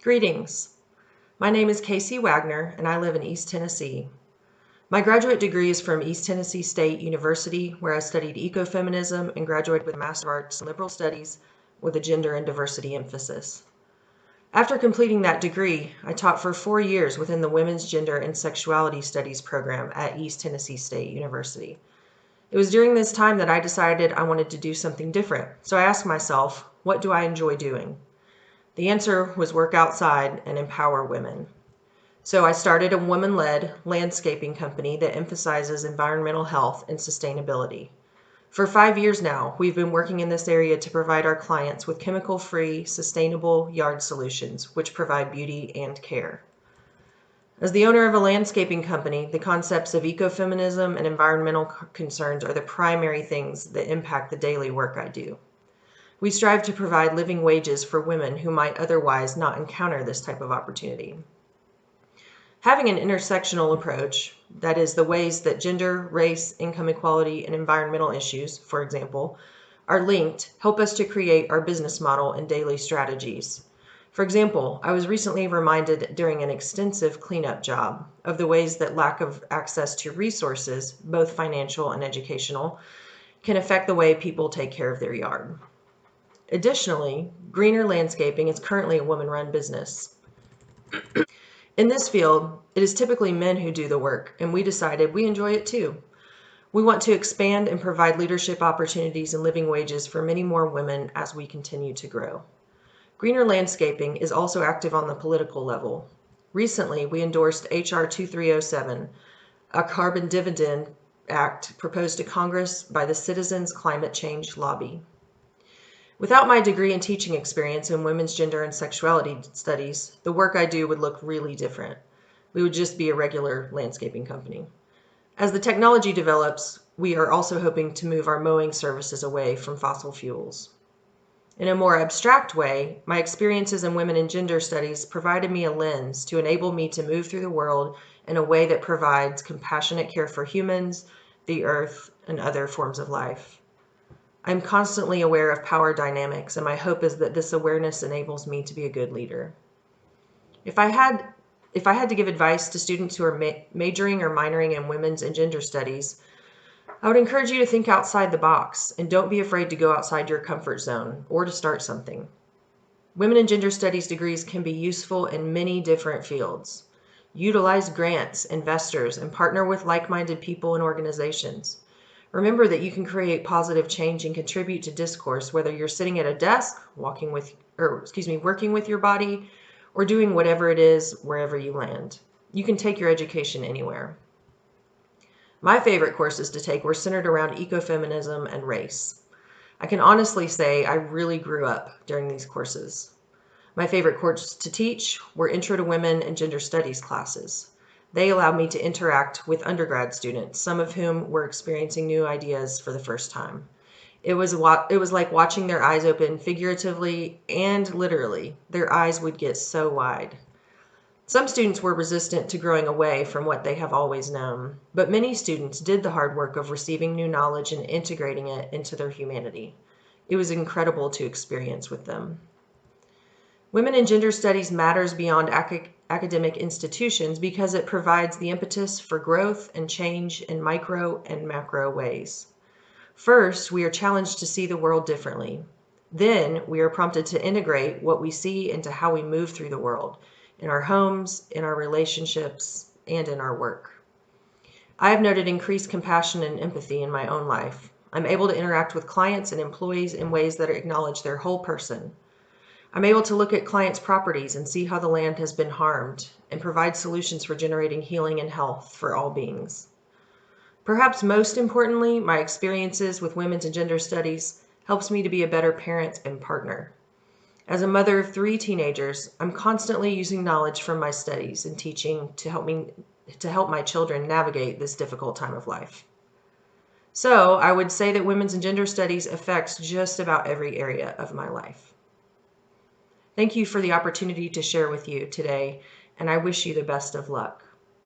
Greetings. My name is Casey Wagner, and I live in East Tennessee. My graduate degree is from East Tennessee State University, where I studied ecofeminism and graduated with a Master of Arts in Liberal Studies with a gender and diversity emphasis. After completing that degree, I taught for 4 years within the Women's Gender and Sexuality Studies program at East Tennessee State University. It was during this time that I decided I wanted to do something different, so I asked myself, what do I enjoy doing? The answer was work outside and empower women. So I started a woman-led landscaping company that emphasizes environmental health and sustainability. For 5 years now, we've been working in this area to provide our clients with chemical-free, sustainable yard solutions, which provide beauty and care. As the owner of a landscaping company, the concepts of ecofeminism and environmental concerns are the primary things that impact the daily work I do. We strive to provide living wages for women who might otherwise not encounter this type of opportunity. Having an intersectional approach, that is, the ways that gender, race, income equality, and environmental issues, for example, are linked, help us to create our business model and daily strategies. For example, I was recently reminded during an extensive cleanup job of the ways that lack of access to resources, both financial and educational, can affect the way people take care of their yard. Additionally, Greener Landscaping is currently a woman-run business. In this field, it is typically men who do the work, and we decided we enjoy it too. We want to expand and provide leadership opportunities and living wages for many more women as we continue to grow. Greener Landscaping is also active on the political level. Recently, we endorsed H.R. 2307, a carbon dividend act proposed to Congress by the Citizens Climate Change Lobby. Without my degree and teaching experience in women's gender and sexuality studies, the work I do would look really different. We would just be a regular landscaping company. As the technology develops, we are also hoping to move our mowing services away from fossil fuels. In a more abstract way, my experiences in women and gender studies provided me a lens to enable me to move through the world in a way that provides compassionate care for humans, the earth, and other forms of life. I'm constantly aware of power dynamics, and my hope is that this awareness enables me to be a good leader. If I had to give advice to students who are majoring or minoring in women's and gender studies, I would encourage you to think outside the box and don't be afraid to go outside your comfort zone or to start something. Women and gender studies degrees can be useful in many different fields. Utilize grants, investors, and partner with like-minded people and organizations. Remember that you can create positive change and contribute to discourse, whether you're sitting at a desk, working with your body, or doing whatever it is wherever you land. You can take your education anywhere. My favorite courses to take were centered around ecofeminism and race. I can honestly say I really grew up during these courses. My favorite courses to teach were Intro to Women and Gender Studies classes. They allowed me to interact with undergrad students, some of whom were experiencing new ideas for the first time. It was like watching their eyes open figuratively and literally. Their eyes would get so wide. Some students were resistant to growing away from what they have always known, but many students did the hard work of receiving new knowledge and integrating it into their humanity. It was incredible to experience with them. Women and gender studies matters beyond academic institutions because it provides the impetus for growth and change in micro and macro ways. First, we are challenged to see the world differently. Then, we are prompted to integrate what we see into how we move through the world, in our homes, in our relationships, and in our work. I have noted increased compassion and empathy in my own life. I'm able to interact with clients and employees in ways that acknowledge their whole person. I'm able to look at clients' properties and see how the land has been harmed and provide solutions for generating healing and health for all beings. Perhaps most importantly, my experiences with women's and gender studies helps me to be a better parent and partner. As a mother of 3 teenagers, I'm constantly using knowledge from my studies and teaching to help my children navigate this difficult time of life. So I would say that women's and gender studies affects just about every area of my life. Thank you for the opportunity to share with you today, and I wish you the best of luck.